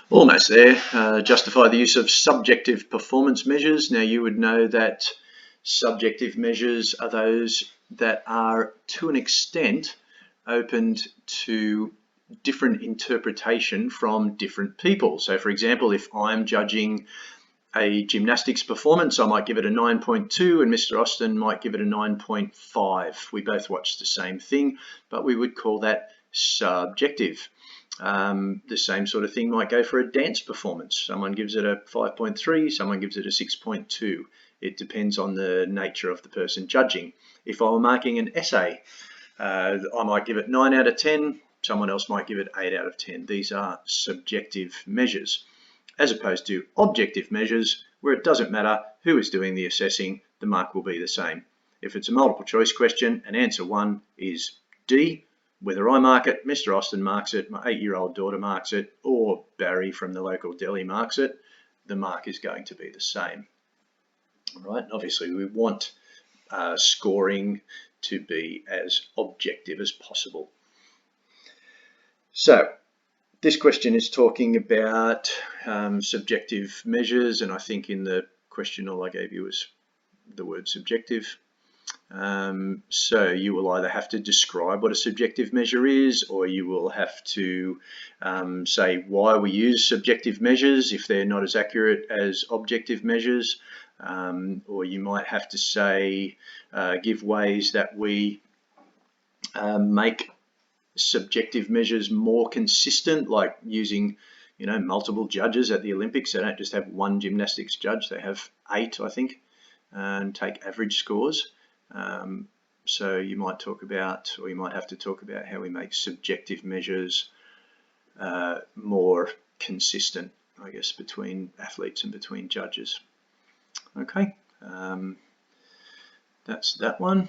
Almost there. Justify the use of subjective performance measures. Now, you would know that subjective measures are those that are, to an extent, opened to different interpretation from different people. So, for example, if I'm judging a gymnastics performance, I might give it a 9.2 and Mr. Austin might give it a 9.5. We both watched the same thing, but we would call that subjective. The same sort of thing might go for a dance performance. Someone gives it a 5.3, someone gives it a 6.2. It depends on the nature of the person judging. If I were marking an essay, I might give it 9 out of 10, someone else might give it 8 out of 10. These are subjective measures, as opposed to objective measures, where it doesn't matter who is doing the assessing, the mark will be the same. If it's a multiple choice question and answer 1 is D, whether I mark it, Mr. Austin marks it, my 8-year-old daughter marks it, or Barry from the local deli marks it, the mark is going to be the same. All right, obviously we want scoring to be as objective as possible. So this question is talking about subjective measures, and I think in the question all I gave you was the word subjective. So you will either have to describe what a subjective measure is, or you will have to say why we use subjective measures if they're not as accurate as objective measures, or you might have to say, give ways that we make subjective measures more consistent, like using multiple judges at the Olympics. They don't just have one gymnastics judge, they have 8, I think, and take average scores. So you might talk about, or you might have to talk about how we make subjective measures more consistent, I guess, between athletes and between judges. Okay, that's that one.